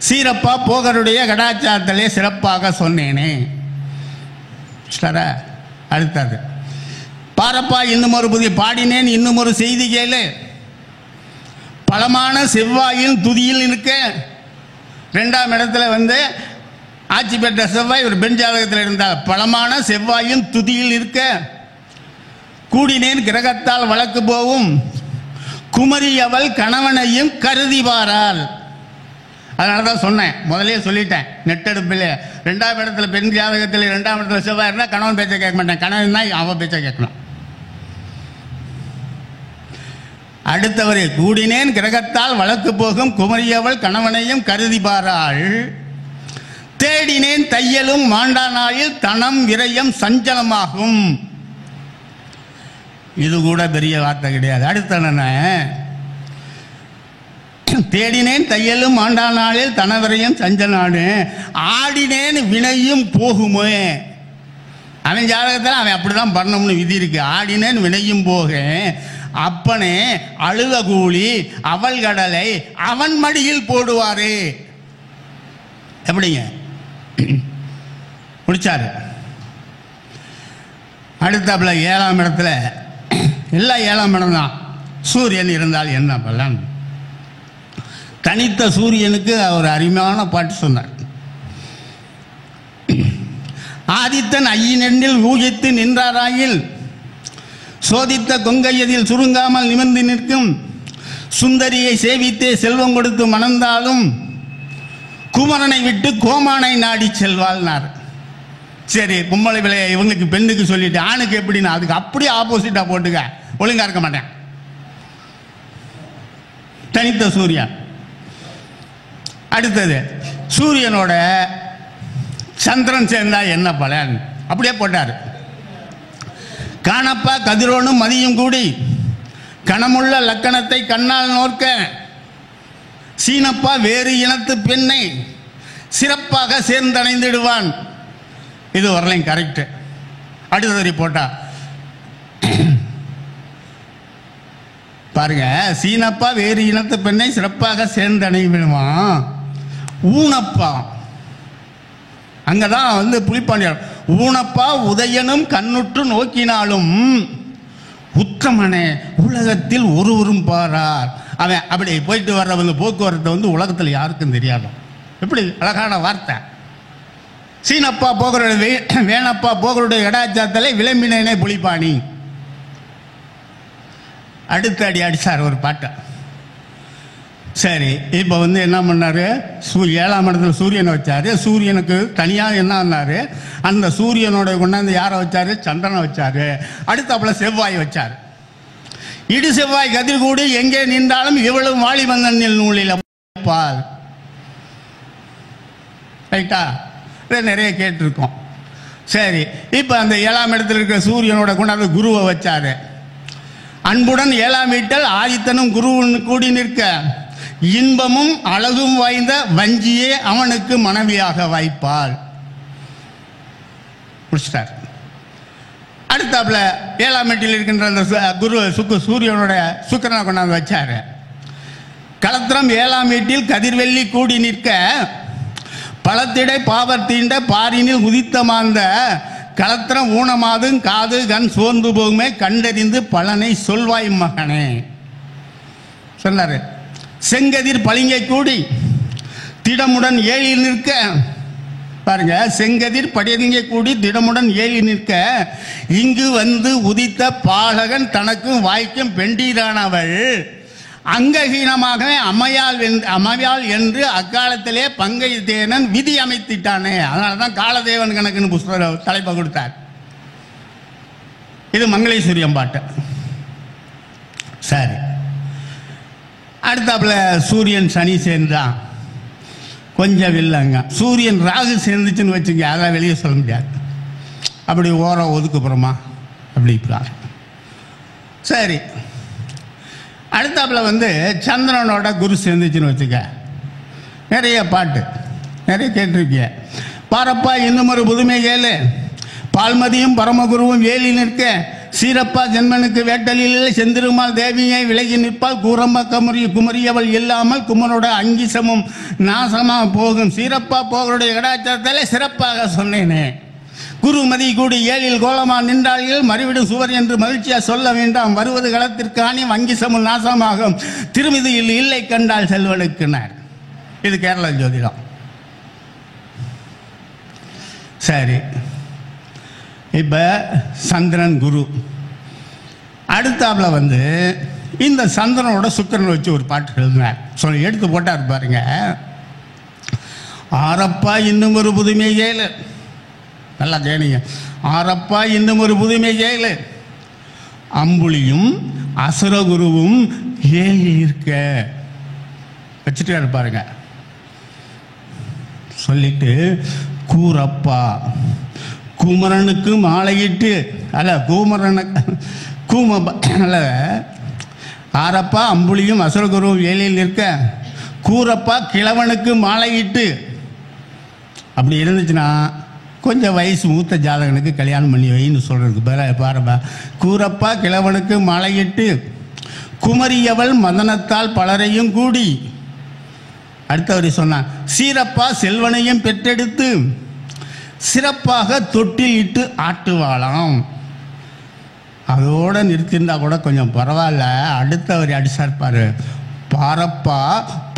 சீரப்பா போகருடைய கடாச்சாரத்திலே சிறப்பாக சொன்னேனே. அடுத்தது பாரப்பா இன்னும் ஒரு புதிய பாடினேன் இன்னும் ஒரு செய்தி கேளு. பலமான செவ்வாயின் துதியில் இருக்க 2ஆம் இடத்துல ஆட்சி பெற்ற செவ்வாய் ஒரு பெண் ஜாதகத்தில் இருந்தால் பலமான செவ்வாயின் துதியில் இருக்க கூடினேன் கிரகத்தால் வழக்கு போவும் குமரி அவள் கணவனையும் கருதி பாராள். அதனால தான் சொன்னேன், முதலே சொல்லிட்டேன், நெட்டெடுப்பில் 2ஆம் இடத்துல பெண் ஜாதகத்தில் 2ஆம் இடத்துல செவ்வாய் இருந்தால் கணவன் பேச்சை கேட்க மாட்டேன், கணவன் தான் அவன் பேச்சை கேட்கணும். அடுத்தவரை கூடினேன் கிரகத்தால் வழக்கு போகும் குமரியவள் கணவனையும் கருதி பாராள். தேடினேன் தையலும் மாண்டா நாளில் தனம் விரயம் சஞ்சலமாகும். இது கூட பெரிய வார்த்தை கிடையாது. அடுத்த தேடினேன் தையலும் ஆண்டா நாளில் தனவரையும் சஞ்சனாடு ஆடினேன் வினையும் போகுமே. அவன் ஜாதகத்தில் அவன் அப்படிதான் பண்ணணும்னு விதி இருக்கு. ஆடினேன் வினையும் போக அப்பனே அழுத கூலி அவள் கடலை அவன் மடியில் போடுவாரு. எப்படிங்க முடிச்சாரு. அடுத்தாப்புல 7ஆம் இடத்துல எல்லாம் 7ஆம் இடம் தான். சூரியன் இருந்தால் என்ன பலன்? தனித்த சூரியனுக்கு ஒரு அருமையான பாட்டு சொன்னார். ஆதித்தன் ஐயினெண்ணில் ஊகித்து நின்றாராயில் சோதித்த கொங்கையதில் சுருங்காமல் நிமிர்ந்து நிற்கும் சுந்தரியை சேவித்தே செல்வம் கொடுத்து மணந்தாலும் குமரனை விட்டு கோமானை நாடி செல்வாள்னார். சரி, பொம்பளை விளைய இவங்களுக்கு பெண்ணுக்கு சொல்லிட்டு ஆணுக்கு எப்படின்னா அதுக்கு அப்படியே ஆப்போசிட்டா போட்டுக்க, ஒழுங்கா இருக்க மாட்டேன். தனித்த சூரியன். அடுத்தது சூரியனோட சந்திரன் சேர்ந்தா என்ன பலன்? அப்படியே போட்டார். காணப்பா கதிரோனும் மதியும் கூடி கணமுள்ள லக்கணத்தை கண்ணால் நோக்க சீனப்பா வேறு இனத்து பெண்ணை சிறப்பாக சேர்ந்தடைந்திடுவான். இது வரலையும் கரெக்ட். அடுத்தது போட்டா பாருங்க, சீனப்பா வேறு இனத்து பெண்ணை சிறப்பாக சேர்ந்தடைவிடுவான். ஊனப்பா அங்கதான் புலிப்பாண்டியர் ஊனப்பா உதயனும் கண்ணுற்று நோக்கினாலும் உத்தமனே உலகத்தில் ஒருவரும் பாரார். அவன் அப்படி போயிட்டு வர்றவங்க போக்குவரத்தை உலகத்தில் யாருக்கும் தெரியாது. எப்படி அழகான வார்த்தை. சீனப்பா போகிற வேணப்பா போகிறோட இடாச்சாத்தலை விளம்பினேனே புலிப்பாணி. அடுத்த அடி அடிச்சார் ஒரு பாட்டை. சரி, இப்போ என்ன பண்ணாரு? 7ஆம் இடத்துல சூரியனை வச்சாரு. சூரியனுக்கு தனியாக என்ன பண்ணாரு? அந்த சூரியனோட கொண்டாந்து யாரை வச்சாரு? சந்திரனை வச்சாரு. அடுத்தாப்புல செவ்வாய் வச்சார். இடு செவ்வாய் கதிர்கூடி எங்கே நின்றாலும் இவ்வளவு வாலிபந்தனில் நூலில் பால். ரைட்டா? நிறைய கேட்டிருக்கோம். சரி, இப்போ அந்த 7ஆம் இடத்துல இருக்கிற சூரியனோட கொண்டாந்து குருவை வச்சாரு. அன்புடன் 7ஆம் வீட்டில் ஆதித்தனும் குருவும் கூடி நிற்க இன்பமும் அழகும் வாய்ந்த வஞ்சியே அவனுக்கு மனைவியாக வாய்ப்பாள். அடுத்தாப்புல 7ஆம் வீட்டில் இருக்கின்ற அந்த குரு சூரியனோட சுக்கிரனை கொண்டாந்து வச்சாரு. களத்திரம் 7ஆம் வீட்டில் கதிர்வெள்ளி கூடி நிற்க பழத்திடை பாவர் தீண்ட பாரினில் உதித்தமாந்த களத்திரம் ஊனமாதும் காது கண் சோர்ந்து போகுமே கண்டறிந்து பலனை சொல்வாய் மகனே சொன்னாரு. செங்கதிர் பளிங்கை கூடி திடமுடன் ஏழில் நிற்க பாருங்க, செங்கதிர் பளிங்கை கூடி திடமுடன் ஏழி நிற்க இங்கு உதித்த பாலகன் தனக்கும் வாய்க்கும் பெண்டீரானவள் அங்கஹீனமாகவே அமையாள் என்று அக்காலத்திலே பங்கை தேனன் விதி அமைத்திட்டானே. அதனாலதான் காலதேவன் கணக்குன்னு புஸ்தக தலைப்பை கொடுத்தார். இது மங்களேஸ்வரியம் பாட்டு. சரி, அடுத்தாப்புல சூரியன் சனி சேர்ந்தான். கொஞ்சம் இல்லைங்க. சூரியன் ராகு சேர்ந்துச்சுன்னு வச்சுங்க, அதெல்லாம் வெளியே சொல்ல முடியாது. அப்படி ஓரம் ஒதுக்குப்புறமா அப்படி சரி. அடுத்தாப்புல சந்திரனோட குரு சேர்ந்துச்சுன்னு வச்சுக்க, நிறைய பாட்டு நிறைய கேட்டிருக்கீங்க. பாரப்பா இன்னும் ஒரு புதுமை கேளு, பால்மதியும் பரமகுருவும் வேலி நிற்க சீரப்பா ஜென்மனுக்கு வேட்டலில் செந்திருமால் தேவியை விலகி நிற்பால் கூரம்ப குமரியவள் இல்லாமல் குமரோட அங்கிசமும் நாசமாக போகும். சீரப்பா போகருடைய கடாச்சாரத்திலே சிறப்பாக சொன்னேனே. குருமதி கூடி ஏழில் கோலமா நின்றார்கள் மறுவிடும் சுவர் என்று மகிழ்ச்சியா சொல்ல வேண்டாம். வருவது களத்திற்கானே வங்கிசமும் நாசமாகும். திருமதியில் இல்லை கண்டால் செல்வனுக்குனார். இது கேரள ஜோதிடம். சரி, இப்ப சந்திரன் குரு. அடுத்தாப்புல இந்த சந்திரனோட சுக்கிரனை வச்சு ஒரு பாட்டு எழுதினார். சொல்லி எடுத்து போட்டார் பாருங்க. ஆரப்பா இன்னும் ஒரு புதுமை கேளு, நல்லா கேளுங்க. ஆரப்பா இன்னும் ஒரு புதுமை கேளு, அம்புலியும் அசுரகுருவும் ஏழி இருக்க வச்சுட்டு இருப்பாருங்க. சொல்லிட்டு கூரப்பா குமரனுக்கு மாலையிட்டு அல்ல கூம அல்ல ஆரப்பா அம்புலியும் அசுரகுருவும் ஏழில் நிற்க கூறப்பா கிழவனுக்கு மாலையிட்டு, அப்படி இருந்துச்சுன்னா கொஞ்சம் வயசு மூத்த ஜாதகனுக்கு கல்யாணம் பண்ணி வைன்னு சொல்கிறதுக்கு பாருப்பா. கூறப்பா கிழவனுக்கு மாலையிட்டு குமரியவள் மதனத்தால் பலரையும் கூடி. அடுத்தவரை சொன்னான், சீரப்பா செல்வனையும் பெற்றெடுத்து சிறப்பாக தொட்டில் இட்டு ஆட்டுவாளாம். அதோடு நிறுத்தியிருந்தா கூட கொஞ்சம் பரவாயில்ல. அடுத்தவர் அடிசார்ப்பார், பாரப்பா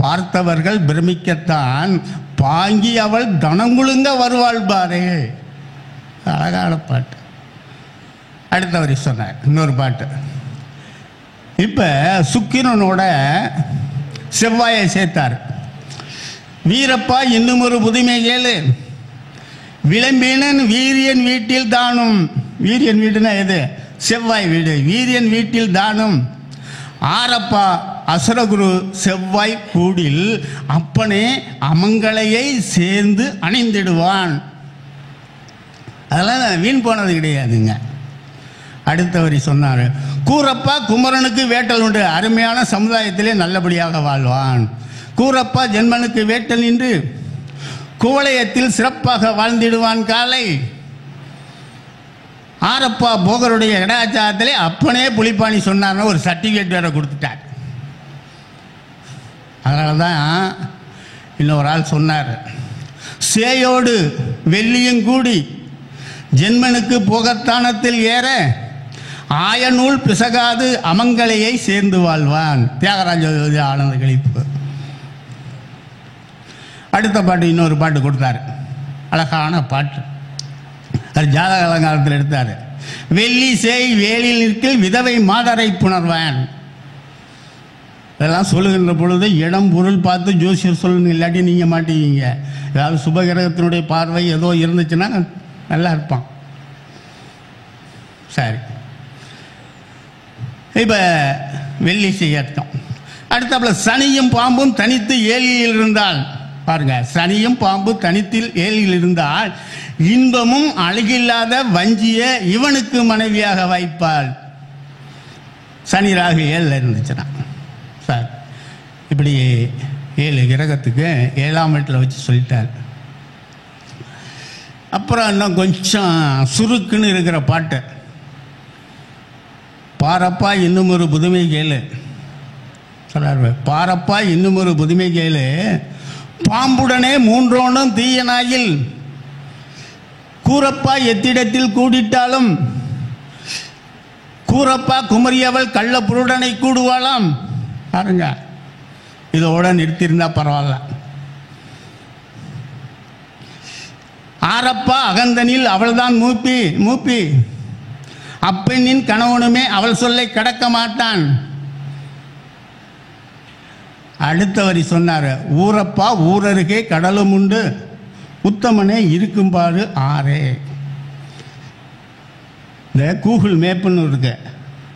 பார்த்தவர்கள் பிரமிக்கத்தான் பாங்கி அவள் தனங்குழுங்க வருவாள் பாரு. அழகான பாட்டு. அடுத்தவரை சொன்னார் இன்னொரு பாட்டு. இப்போ சுக்கிரனோட செவ்வாயை சேர்த்தார். வீரப்பா இன்னும் ஒரு புதுமை கேளு, விளம்பினன் வீரியன் வீட்டில் தானும். வீரியன் வீடுனா எது? செவ்வாய் வீடு. வீரியன் வீட்டில் தானும் ஆரப்பா அசுரகுரு செவ்வாய் கூடில் அப்பனே அமங்கலையை சேர்ந்து அணிந்திடுவான். அதெல்லாம் வீண் போனது கிடையாதுங்க. அடுத்தவரி சொன்னார், கூறப்பா குமரனுக்கு வேட்டல் உண்டு, அருமையான சமுதாயத்திலே நல்லபடியாக வாழ்வான். கூறப்பா ஜென்மனுக்கு வேட்டல் நின்று குவளையத்தில் சிறப்பாக வாழ்ந்திடுவான் காலை. ஆரப்பா போகருடைய இடாச்சாரத்திலே அப்பனே புலிப்பாணி சொன்னார்னு ஒரு சர்டிஃபிகேட் வேற கொடுத்துட்டார். அதனால தான் இன்னொரு ஆள் சொன்னார், சேயோடு வெள்ளியும் கூடி ஜென்மனுக்கு போகத்தானத்தில் ஏற ஆயநூல் பிசகாது அமங்கலையை சேர்ந்து வாழ்வான். தியாகராஜ ஆனந்த கழிப்பு. அடுத்த பாட்டு இன்னொரு பாட்டு கொடுத்தாரு, அழகான பாட்டு. அது ஜாதக அலங்காரத்தில் எடுத்தார். வெள்ளி சேய் வேலில் நிற்கில் விதவை மாதரை புணர்வான். இதெல்லாம் சொல்லுகின்ற பொழுது இடம் பொருள் பார்த்து ஜோசியர் சொல்லணும், இல்லாட்டி நீங்கள் மாட்டீங்க. ஏதாவது சுபகிரகத்தினுடைய பார்வை ஏதோ இருந்துச்சுன்னா நல்லா இருப்பான். சரி, இப்போ வெள்ளி செய்யட்டும். அடுத்தாப்புல சனியும் பாம்பும் தனித்து ஏழியில் இருந்தால் பாருங்க, சனியும் பாம்பு தனித்தில் ஏழியில் இருந்தால் இன்பமும் அழகில்லாத வஞ்சிய இவனுக்கு மனைவியாக வைப்பாள். சனி ராகு 7 இருந்துச்சுன்னா சார். இப்படி 7 கிரகத்துக்கு 7ஆம் வீட்டில் வச்சு சொல்லிட்டார். அப்புறம் இன்னும் கொஞ்சம் சுருக்குன்னு இருக்கிற பாட்டு. பாரப்பா இன்னும் ஒரு புதுமை கேளு சொல்றாரு. பாரப்பா இன்னும் ஒரு புதுமை கேளு, பாம்புடனே மூன்றோனும் தீயனாயில் கூறப்பா எத்திடத்தில் கூடிட்டாலும் கூறப்பா குமரியவள் கள்ள புருடனை கூடுவாளாம். பாருங்க, இதோட நிறுத்தியிருந்தா பரவாயில்ல. ஆரப்பா அகந்தனில் அவள்தான் மூப்பி அப்பெண்ணின் கணவனுமே அவள் சொல்லை கடக்க மாட்டான். அடுத்தவரி சொன்னார், ஊரப்பா ஊரருகே கடலும் உண்டு உத்தமனே இருக்கும்பாடு ஆறே. இந்த கூகுள் மேப்புன்னு இருக்கு.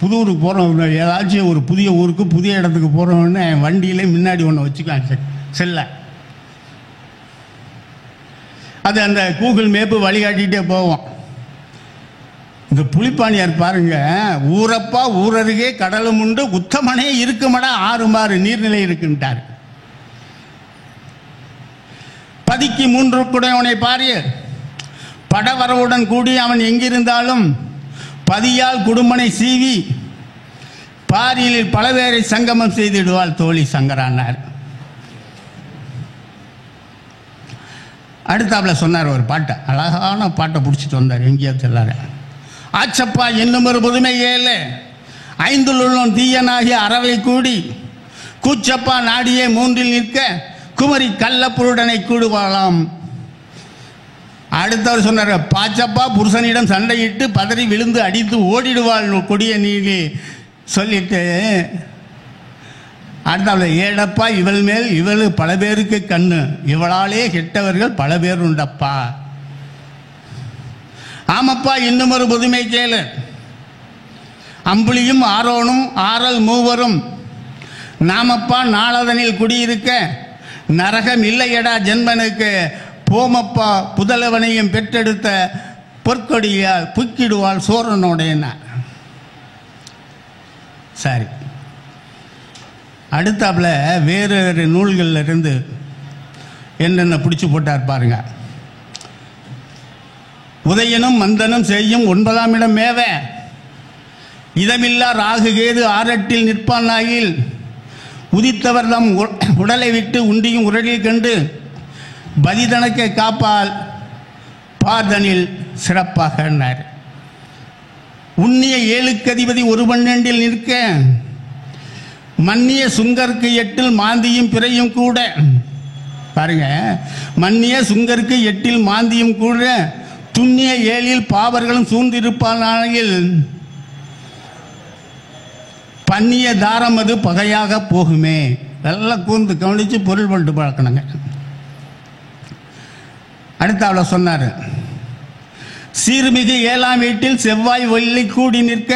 புது ஊருக்கு போகிறோம், ஏதாச்சும் ஒரு புதிய ஊருக்கு புதிய இடத்துக்கு போகிறோன்னு வண்டியிலே முன்னாடி ஒன்று வச்சுக்கான் செல்ல. அது அந்த கூகுள் மேப்பு வழிகாட்டிகிட்டே போவோம். இந்த புலிப்பாணியார் பாருங்க, ஊரப்பா ஊரருகே கடலும் உண்டு உத்தமனே இருக்குமடா 6 மாறு நீர்நிலை இருக்குன்ட்டார். பதிக்கு 3 குடையவனை பாரு, படவரவுடன் கூடி அவன் எங்கிருந்தாலும் பதியால் குடும்பனை சீவி பாரியில் பலவேரை சங்கமம் செய்திடுவாள் தோழி சங்கரானார். அடுத்தாப்புல சொன்னார் ஒரு பாட்டை, அழகான பாட்டை பிடிச்சிட்டு வந்தார். எங்கேயா சொல்லாரு, ஆச்சப்பா என்னும் ஒரு புதுமை ஏழு 5 தீயனாகி அறவை கூடி கூச்சப்பா நாடியே 3 நிற்க குமரி கள்ளப்புருடனை கூடுவாளாம். அடுத்தவர் சொன்னார், பாச்சப்பா புருஷனிடம் சண்டையிட்டு பதறி விழுந்து அடித்து ஓடிடுவாள் கொடிய நீலி சொல்லிட்டு அடுத்தாப்புல ஏடப்பா இவள் மேல் இவள் பல பேருக்கு கண்ணு இவளாலே கெட்டவர்கள் பல பேர் உண்டப்பா. ஆமப்பா இன்னும் ஒரு புதுமை கேளு, அம்புலியும் ஆரோனும் ஆறல் மூவரும் நாமப்பா நாளதனில் குடியிருக்க நரகம் இல்லையடா ஜென்மனுக்கு போமப்பா புதலவனையும் பெற்றெடுத்த பொற்கொடியால் புக்கிடுவாள் சோரனோடேன. சரி, அடுத்தாப்புல வேறு நூல்களில் இருந்து என்னென்ன பிடிச்சி போட்டார் பாருங்க. உதயனும் மந்தனும் செய்யும் 9ஆம் இடம் மேவ இதமில்லா ராகு கேது 6-8 நிற்பானாயில் உதித்தவர் தம் உடலை விட்டு உண்டியும் உரலில் கண்டு பதிதனக்கை காப்பால் பார்தனில் சிறப்பாக. உண்ணிய 7க்கு அதிபதி 1 12 நிற்க மன்னிய சுங்கருக்கு 8 மாந்தியும் பிறையும் கூட. பாருங்க, மன்னிய சுங்கருக்கு 8 மாந்தியும் கூட துண்ணிய 7 பாவர்களும் சூழ்ந்திருப்பானாயில் பன்னிய தாரம் அது பகையாக போகுமே. நல்லா கூர்ந்து கவனித்து பொருள் பண்ணிட்டு பார்க்கணுங்க. அடுத்த அவளை சொன்னார், சீர்மிகு 7ஆம் வீட்டில் செவ்வாய் வெள்ளி கூடி நிற்க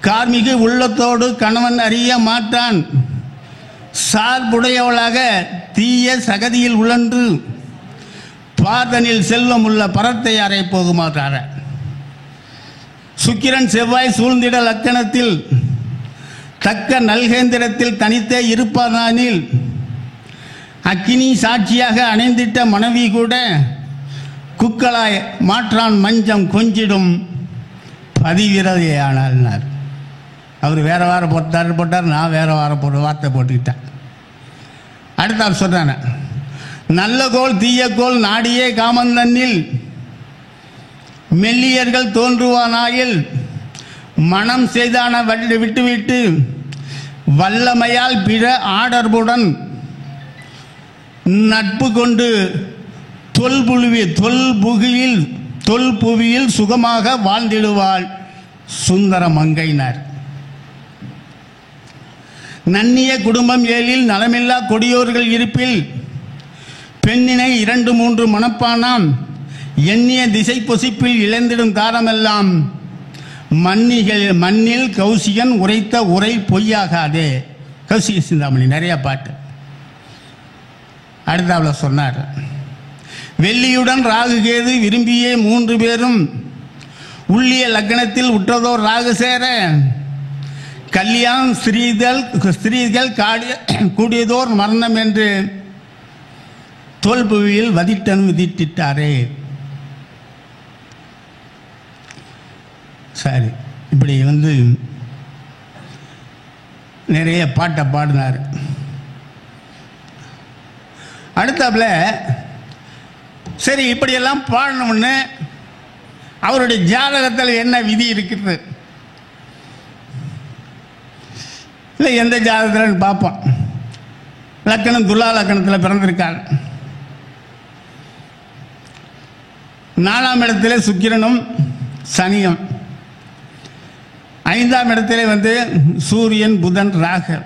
கார்மிகு உள்ளத்தோடு கணவன் அறிய மாட்டான் சார்புடையவளாக தீய சகதியில் உழன்று பாதனில் செல்வம் உள்ள பரத்தை அறை போகுமாறார. சுக்கிரன் செவ்வாய் சூழ்ந்திட லக்கணத்தில் தக்க நல்கேந்திரத்தில் தனித்தே இருப்பானில் அக்கினி சாட்சியாக அணைந்திட்ட மனைவி கூட குக்களாய் மாற்றான் மஞ்சம் கொஞ்சிடும் பதிவிரதையானார். அவர் வேற வாரம் போட்டார், நான் வேற வாரம் வார்த்தை போட்டுக்கிட்டேன். அடுத்தால் சொல்றான, நல்ல கோல் தீய கோல் நாடியே காமந்தன்னில் மெல்லியர்கள் தோன்றுவானாயில் மனம் செய்தான விட்டுவிட்டு வல்லமையால் பிற ஆடர்புடன் நட்பு கொண்டு தொல்புவியில் சுகமாக வாழ்ந்திடுவாள் சுந்தர மங்கையினர். நன்னிய குடும்பம் 7 நலமில்லா கொடியோர்கள் இருப்பில் பெண்ணினை 2-3 மணப்பானாம் எண்ணிய திசை பொசிப்பில் இழந்திடும் காலமெல்லாம் மண்ணில் கௌசிகன் உரைத்த உரை பொய்யாகாதே. கௌசிக சிந்தாமணி நிறைய பாட்டு. அடுத்தாப்புல சொன்னார், வெள்ளியுடன் ராகு கேது விரும்பிய 3 பேரும் உள்ளிய லக்னத்தில் உற்றதோர் ராகு சேர கல்யாணம் ஸ்திரீகள் கூடியதோர் மரணம் என்று தோல்புவியில் விதித்திட்டாரே. சரி, இப்படி நிறைய பாட்டை பாடினார். அடுத்தாப்புல சரி, இப்படியெல்லாம் பாடணும்னு அவருடைய ஜாதகத்தில் என்ன விதி இருக்குது இல்லை, எந்த ஜாதகத்தில் பார்ப்போம். லக்கணம் துலா லக்கணத்தில் பிறந்திருக்கார். 4ஆம் இடத்துல சுக்கிரனும் சனியும், 5ஆம் இடத்துல சூரியன் புதன் ராகு,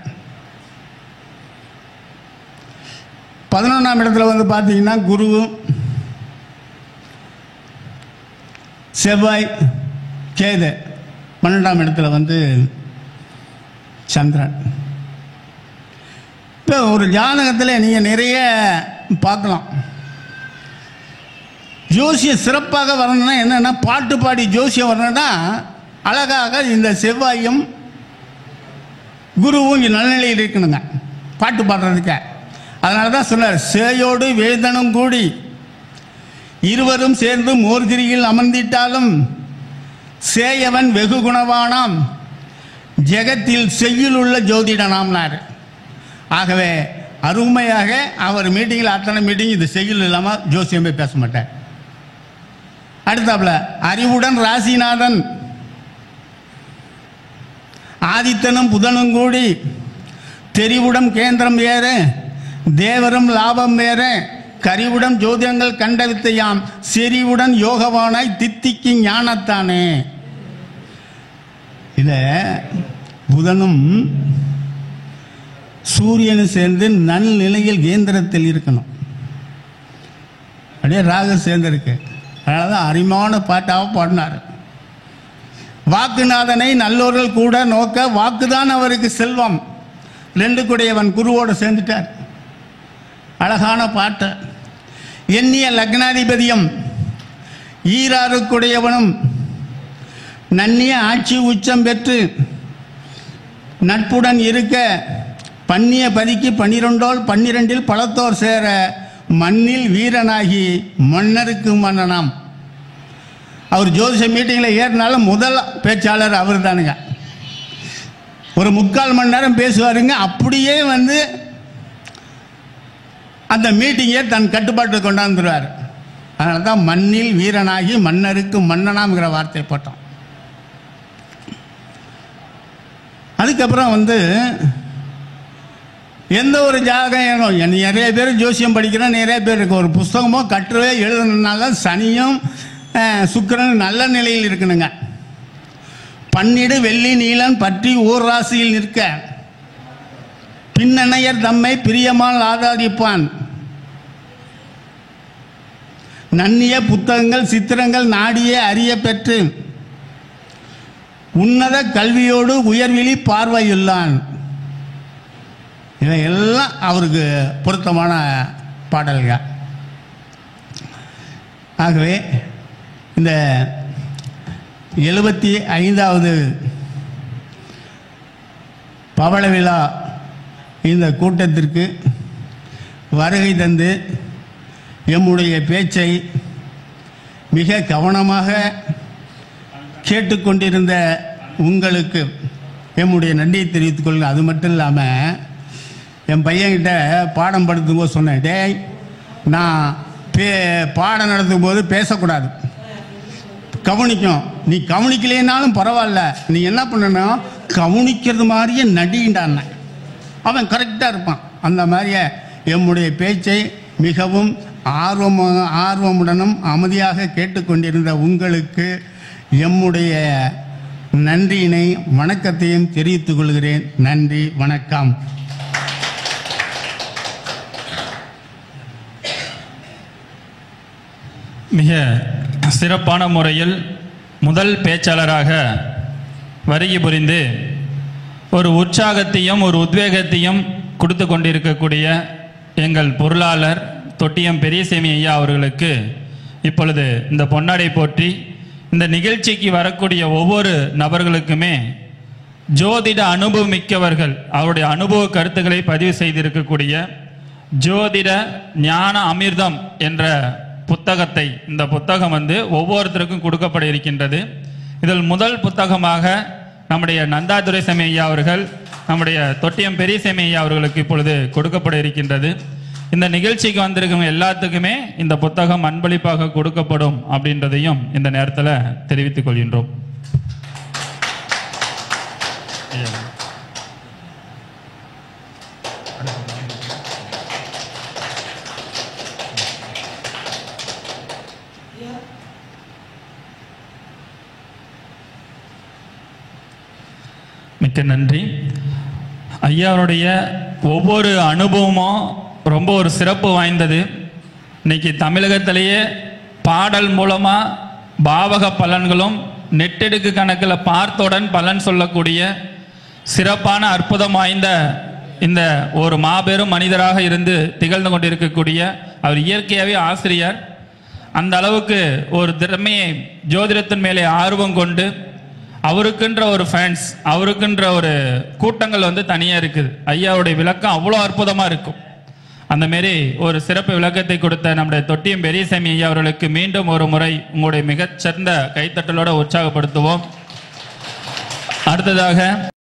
11ஆம் இடத்துல பார்த்தீங்கன்னா குருவும் செவ்வாய் கேது, 12ஆம் இடத்துல சந்திரன். இப்போ ஒரு ஜாதகத்தில் நீங்கள் நிறைய பார்க்கலாம். ஜோசியம் சிறப்பாக வரணும்னா என்னென்னா, பாட்டு பாடி ஜோசியம் வரணும்னா அழகாக இந்த செவ்வாயும் குருவும் நலநிலையில் இருக்கணுங்க பாட்டு பாடுறதுக்க. அதனால தான் சொன்னார், சேயோடு வேதனும் கூடி இருவரும் சேர்ந்து மோர்கிரியில் அமர்ந்திட்டாலும் சேயவன் வெகு குணவானாம் ஜெகத்தில் செய்யுள் உள்ள ஜோதிடனாம்னார். ஆகவே அருமையாக அவர் மீட்டிங்கில் அத்தனை மீட்டிங் இது செய்யுள் இல்லாமல் ஜோசியமே பேச மாட்டார். அடுத்தாப்புல அறிவுடன் ராசிநாதன் ஆதித்தனும் புதனும் கூடி தெரிவுடன் கேந்திரம் வேற தேவரும் லாபம் வேற கரிவுடன் ஜோதிடங்கள் கண்ட வித்தையாம் செறிவுடன் யோகவானாய் தித்திக்கு ஞானத்தானே. இத புதனும் சூரியனும் சேர்ந்து நல்நிலையில் கேந்திரத்தில் இருக்கணும். அப்படியே ராகு சேர்ந்திருக்கு. அதனாலதான் அரிமான பாட்டாக பாடினார். வாக்குநாதனை நல்லோர்கள் கூட நோக்க வாக்குதான் அவருக்கு செல்வம். 2 கூடையவன் குருவோடு சேர்ந்துட்டார். அழகான பாட்டு. எண்ணிய லக்னாதிபதியும் ஈராறுக்குடையவனும் நன்னிய ஆட்சி உச்சம் பெற்று நட்புடன் இருக்க பண்ணிய பதிக்கு 12 பலத்தோர் சேர மண்ணில் வீரனாகி மன்னருக்கு மன்னனாம். அவர் ஜோதிஷ மீட்டிங்கில் ஏறினாலும் முதல் பேச்சாளர் அவர் தானுங்க. ஒரு 3/4 மணி நேரம் பேசுவாருங்க. அப்படியே அந்த மீட்டிங்கை தன் கட்டுப்பாட்டுக்கு கொண்டாந்துருவார். அதனால தான் மண்ணில் வீரனாகி மன்னருக்கு மன்னனாம்ங்கிற வார்த்தை போட்டோம். அதுக்கப்புறம் எந்த ஒரு ஜாதகம் நிறைய பேர் ஜோசியம் படிக்கிறோம், நிறைய பேர் இருக்கு. ஒரு புஸ்தகமோ கட்டுரையோ எழுதுனால சனியும் சுக்கிரனும் நல்ல நிலையில் இருக்கணுங்க. பன்னிடு வெள்ளி நீலன் பற்றி ஊர் ராசியில் நிற்க பின்னணையர் தம்மை பிரியமால் ஆதாரிப்பான். நன்னிய புத்தகங்கள் சித்திரங்கள் நாடியே அறிய பெற்று உன்னத கல்வியோடு உயர்விழி பார்வையுள்ளான். இவையெல்லாம் அவருக்கு பொருத்தமான பாடல்கள். ஆகவே இந்த 75வது பவள விழா இந்த கூட்டத்திற்கு வருகை தந்து எம்முடைய பேச்சை மிக கவனமாக கேட்டுக்கொண்டிருந்த உங்களுக்கு எம்முடைய நன்றியை தெரிவித்துக் கொள்ளுங்க. அது மட்டும் இல்லாமல் என் பையன்கிட்ட பாடம் படுத்தும் போது சொன்னேன், டேய் நான் பாடம் நடத்தும் போது பேசக்கூடாது, கவனிக்கும். நீ கவனிக்கலைனாலும் பரவாயில்ல, நீ என்ன பண்ணணும், கவனிக்கிறது மாதிரியே நடிகின்றான். அவன் கரெக்டாக இருப்பான். அந்த மாதிரியே எம்முடைய பேச்சை மிகவும் ஆர்வமுடனும் அமைதியாக கேட்டுக்கொண்டிருந்த உங்களுக்கு எம்முடைய நன்றியினை வணக்கத்தையும் தெரிவித்துக் கொள்கிறேன். நன்றி, வணக்கம். மிக சிறப்பான முறையில் முதல் பேச்சாளராக வருகை புரிந்து ஒரு உற்சாகத்தையும் ஒரு உத்வேகத்தையும் கொடுத்து கொண்டிருக்கக்கூடிய எங்கள் பொருளாளர் தொட்டியம் பெரியசாமி ஐயா அவர்களுக்கு இப்பொழுது இந்த பொன்னாடை போற்றி இந்த நிகழ்ச்சிக்கு வரக்கூடிய ஒவ்வொரு நபர்களுக்குமே ஜோதிட அனுபவம் மிக்கவர்கள் அவருடைய அனுபவ கருத்துக்களை பதிவு செய்திருக்கக்கூடிய ஜோதிட ஞான அமிர்தம் என்ற புத்தகத்தை, இந்த புத்தகம் ஒவ்வொருத்தருக்கும் கொடுக்கப்பட இருக்கின்றது. இதில் முதல் புத்தகமாக நம்முடைய நந்தா துரைசாமி ஐயா அவர்கள் நம்முடைய தொட்டியம் பெரியசாமி ஐயா அவர்களுக்கு இப்பொழுது கொடுக்கப்பட இருக்கின்றது. இந்த நிகழ்ச்சிக்கு வந்திருக்கும் எல்லாத்துக்குமே இந்த புத்தகம் அன்பளிப்பாக கொடுக்கப்படும் அப்படின்றதையும் இந்த நேரத்தில் தெரிவித்துக் கொள்கின்றோம். மிக்க நன்றி. ஐயாவுடைய ஒவ்வொரு அனுபவமும் ரொம்ப ஒரு சிறப்பு வாய்ந்தது. இன்னைக்கு தமிழகத்திலேயே பாடல் மூலமாக பாவக பலன்களும் நெட்டெடுக்கு கணக்கில் பார்த்தவுடன் பலன் சொல்லக்கூடிய சிறப்பான அற்புதம் வாய்ந்த இந்த ஒரு மாபெரும் மனிதராக இருந்து திகழ்ந்து கொண்டிருக்கக்கூடிய அவர் இயற்கையாகவே ஆசிரியர். அந்த அளவுக்கு ஒரு திறமையை ஜோதிடத்தின் மேலே ஆர்வம் கொண்டு அவருக்குன்ற ஒரு ஃபேன்ஸ், அவருக்குன்ற ஒரு கூட்டங்கள் தனியாக இருக்குது. ஐயாவுடைய விளக்கம் அவ்வளோ அற்புதமாக இருக்கும். அந்த மாரி ஒரு சிறப்பு விளக்கத்தை கொடுத்த நம்முடைய தொட்டியம் பெரியசாமி ஐயா அவர்களுக்கு மீண்டும் ஒரு முறை உங்களுடைய மிகச்சிறந்த கைத்தட்டலோடு உற்சாகப்படுத்துவோம். அடுத்ததாக